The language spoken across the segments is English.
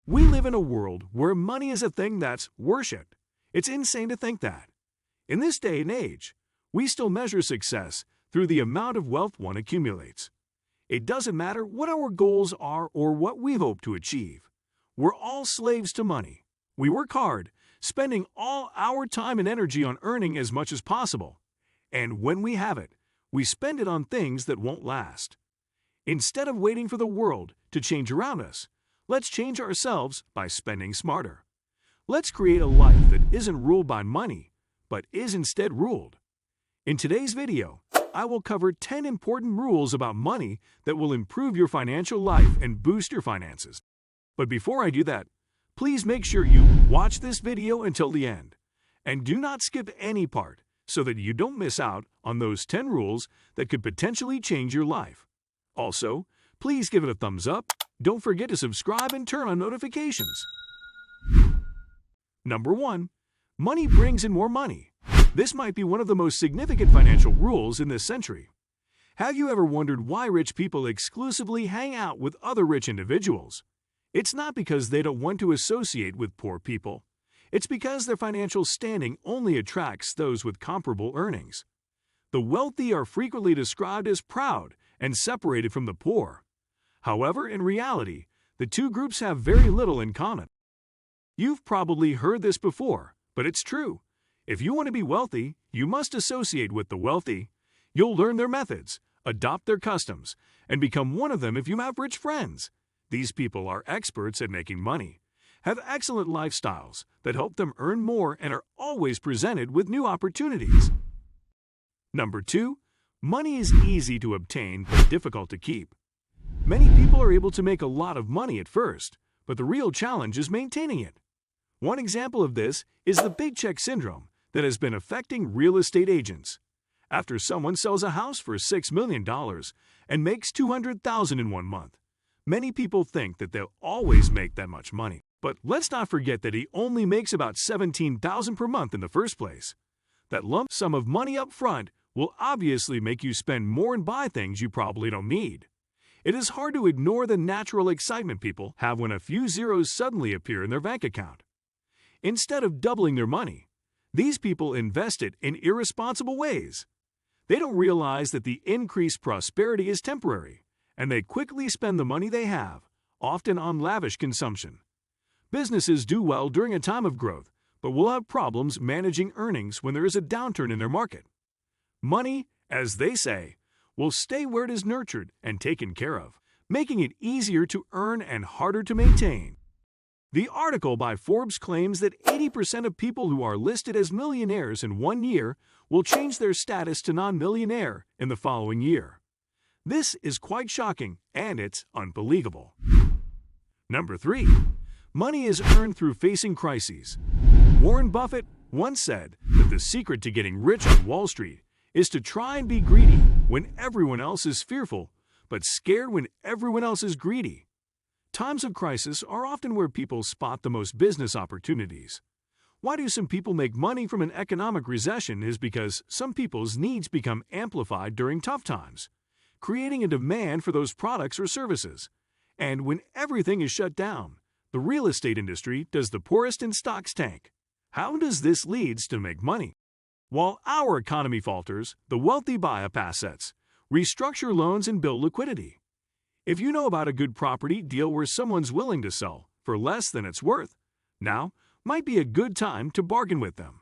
We live in a world where money is a thing that's worshipped. It's insane to think that. In this day and age, we still measure success through the amount of wealth one accumulates. It doesn't matter what our goals are or what we hope to achieve. We're all slaves to money. We work hard, spending all our time and energy on earning as much as possible. And when we have it, we spend it on things that won't last. Instead of waiting for the world to change around us, let's change ourselves by spending smarter. Let's create a life that isn't ruled by money, but is instead ruled. In today's video, I will cover 10 important rules about money that will improve your financial life and boost your finances. But before I do that, please make sure you watch this video until the end. And do not skip any part so that you don't miss out on those 10 rules that could potentially change your life. Also, please give it a thumbs up. Don't forget to subscribe and turn on notifications. Number 1. Money brings in more money. This might be one of the most significant financial rules in this century. Have you ever wondered why rich people exclusively hang out with other rich individuals? It's not because they don't want to associate with poor people. It's because their financial standing only attracts those with comparable earnings. The wealthy are frequently described as proud and separated from the poor. However, in reality, the two groups have very little in common. You've probably heard this before, but it's true. If you want to be wealthy, you must associate with the wealthy. You'll learn their methods, adopt their customs, and become one of them if you have rich friends. These people are experts at making money, have excellent lifestyles that help them earn more, and are always presented with new opportunities. Number 2. Money is easy to obtain but difficult to keep. Many people are able to make a lot of money at first, but the real challenge is maintaining it. One example of this is the big check syndrome that has been affecting real estate agents. After someone sells a house for $6 million and makes $200,000 in 1 month, many people think that they'll always make that much money. But let's not forget that he only makes about $17,000 per month in the first place. That lump sum of money up front will obviously make you spend more and buy things you probably don't need. It is hard to ignore the natural excitement people have when a few zeros suddenly appear in their bank account. Instead of doubling their money, these people invest it in irresponsible ways. They don't realize that the increased prosperity is temporary, and they quickly spend the money they have, often on lavish consumption. Businesses do well during a time of growth, but will have problems managing earnings when there is a downturn in their market. Money, as they say, will stay where it is nurtured and taken care of, making it easier to earn and harder to maintain. The article by Forbes claims that 80% of people who are listed as millionaires in 1 year will change their status to non-millionaire in the following year. This is quite shocking, and it's unbelievable. Number 3. Money is earned through facing crises. Warren Buffett once said that the secret to getting rich on Wall Street is to try and be greedy when everyone else is fearful, but scared when everyone else is greedy. Times of crisis are often where people spot the most business opportunities. Why do some people make money from an economic recession is because some people's needs become amplified during tough times, creating a demand for those products or services. And when everything is shut down, the real estate industry does the poorest and stocks tank. How does this lead to make money? While our economy falters, the wealthy buy up assets, restructure loans, and build liquidity. If you know about a good property deal where someone's willing to sell for less than it's worth, now might be a good time to bargain with them.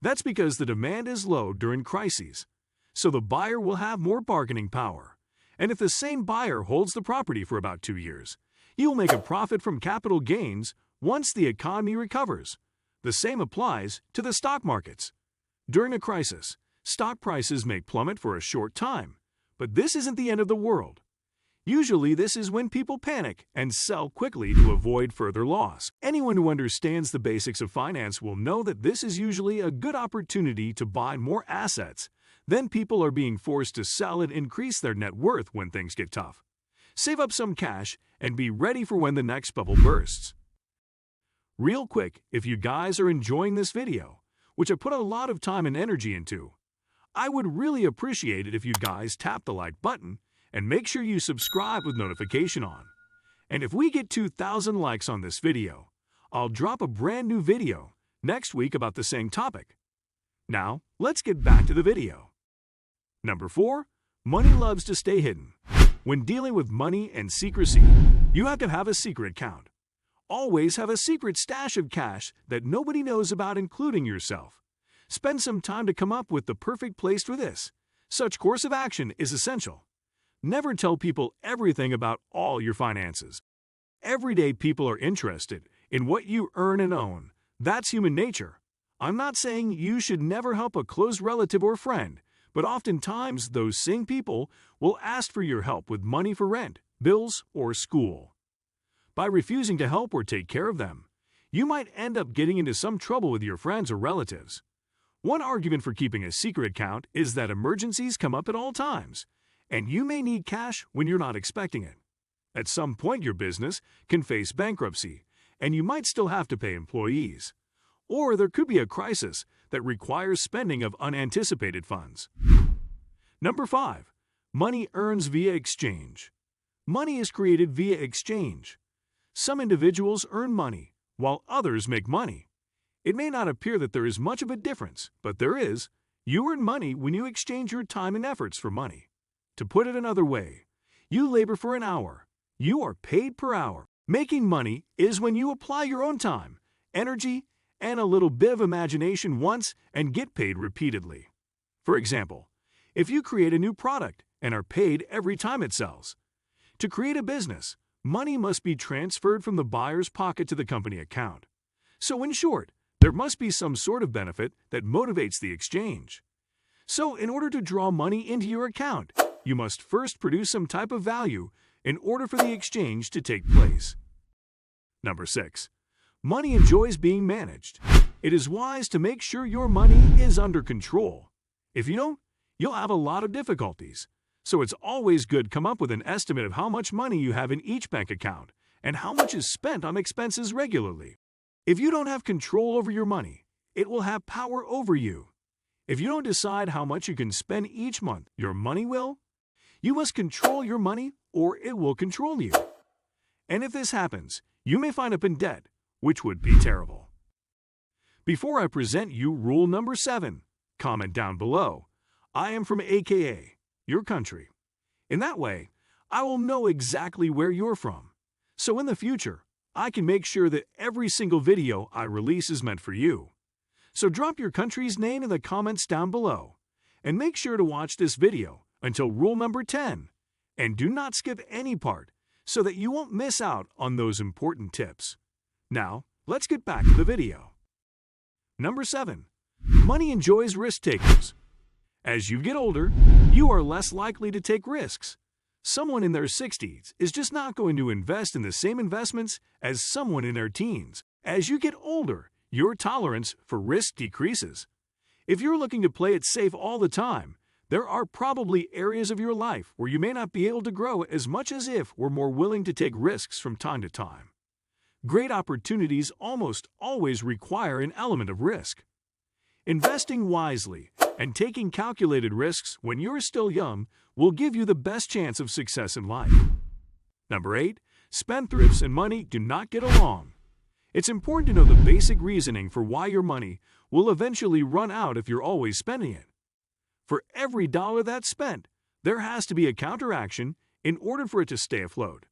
That's because the demand is low during crises, so the buyer will have more bargaining power. And if the same buyer holds the property for about 2 years, he will make a profit from capital gains once the economy recovers. The same applies to the stock markets. During a crisis, stock prices may plummet for a short time, but this isn't the end of the world. Usually, this is when people panic and sell quickly to avoid further loss. Anyone who understands the basics of finance will know that this is usually a good opportunity to buy more assets. Then people are being forced to sell and increase their net worth when things get tough. Save up some cash and be ready for when the next bubble bursts. Real quick, if you guys are enjoying this video, which I put a lot of time and energy into, I would really appreciate it if you guys tap the like button and make sure you subscribe with notification on. And if we get 2,000 likes on this video, I'll drop a brand new video next week about the same topic. Now, let's get back to the video. Number 4. Money loves to stay hidden. When dealing with money and secrecy, you have to have a secret account. Always have a secret stash of cash that nobody knows about, including yourself. Spend some time to come up with the perfect place for this. Such course of action is essential. Never tell people everything about all your finances. Everyday people are interested in what you earn and own. That's human nature. I'm not saying you should never help a close relative or friend, but oftentimes those same people will ask for your help with money for rent, bills, or school. By refusing to help or take care of them, you might end up getting into some trouble with your friends or relatives. One argument for keeping a secret account is that emergencies come up at all times, and you may need cash when you're not expecting it. At some point, your business can face bankruptcy, and you might still have to pay employees. Or there could be a crisis that requires spending of unanticipated funds. Number 5. Money earns via exchange. Money is created via exchange. Some individuals earn money, while others make money. It may not appear that there is much of a difference, but there is. You earn money when you exchange your time and efforts for money. To put it another way, you labor for an hour. You are paid per hour. Making money is when you apply your own time, energy, and a little bit of imagination once and get paid repeatedly. For example, if you create a new product and are paid every time it sells. To create a business, money must be transferred from the buyer's pocket to the company account. So in short, there must be some sort of benefit that motivates the exchange. So in order to draw money into your account, you must first produce some type of value in order for the exchange to take place. Number 6. Money enjoys being managed. It is wise to make sure your money is under control. If you don't, you'll have a lot of difficulties. So it's always good to come up with an estimate of how much money you have in each bank account and how much is spent on expenses regularly. If you don't have control over your money, it will have power over you. If you don't decide how much you can spend each month, your money will. You must control your money or it will control you. And if this happens, you may find up in debt, which would be terrible. Before I present you rule number 7, comment down below. I am from AKA, your country. In that way, I will know exactly where you're from. So in the future, I can make sure that every single video I release is meant for you. So drop your country's name in the comments down below. And make sure to watch this video until rule number 10. And do not skip any part so that you won't miss out on those important tips. Now, let's get back to the video. Number 7. Money enjoys risk takers. As you get older, you are less likely to take risks. Someone in their 60s is just not going to invest in the same investments as someone in their teens. As you get older, your tolerance for risk decreases. If you're looking to play it safe all the time, there are probably areas of your life where you may not be able to grow as much as if we're more willing to take risks from time to time. Great opportunities almost always require an element of risk. Investing wisely and taking calculated risks when you're still young will give you the best chance of success in life. Number 8. Spendthrifts and money do not get along. It's important to know the basic reasoning for why your money will eventually run out if you're always spending it. For every dollar that's spent, there has to be a counteraction in order for it to stay afloat.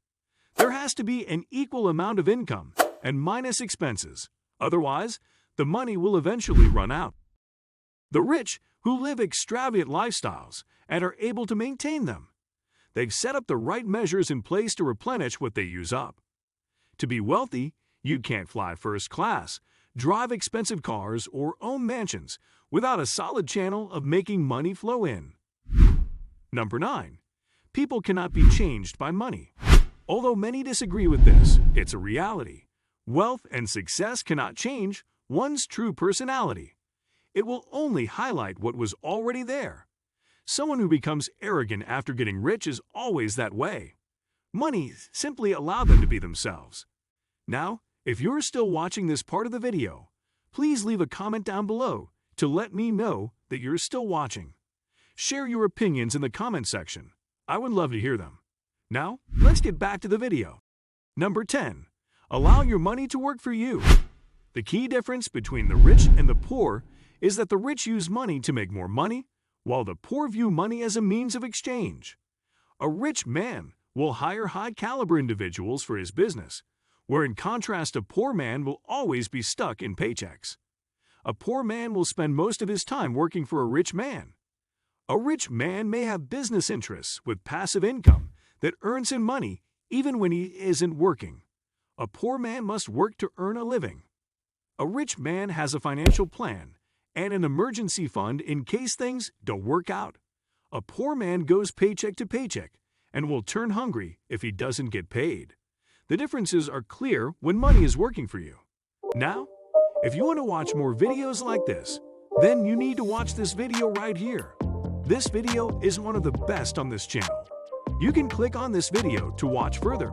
There has to be an equal amount of income and minus expenses. Otherwise, the money will eventually run out. The rich who live extravagant lifestyles and are able to maintain them. They've set up the right measures in place to replenish what they use up. To be wealthy, you can't fly first class, drive expensive cars, or own mansions without a solid channel of making money flow in. Number 9. People cannot be changed by money. Although many disagree with this, it's a reality. Wealth and success cannot change one's true personality. It will only highlight what was already there. Someone who becomes arrogant after getting rich is always that way. Money simply allows them to be themselves. Now, if you're still watching this part of the video, please leave a comment down below to let me know that you're still watching. Share your opinions in the comment section. I would love to hear them. Now, let's get back to the video. Number 10. Allow your money to work for you. The key difference between the rich and the poor is that the rich use money to make more money, while the poor view money as a means of exchange. A rich man will hire high-caliber individuals for his business, where in contrast a poor man will always be stuck in paychecks. A poor man will spend most of his time working for a rich man. A rich man may have business interests with passive income that earns him money even when he isn't working. A poor man must work to earn a living. A rich man has a financial plan and an emergency fund in case things don't work out. A poor man goes paycheck to paycheck and will turn hungry if he doesn't get paid. The differences are clear when money is working for you. Now, if you want to watch more videos like this, then you need to watch this video right here. This video is one of the best on this channel. You can click on this video to watch further.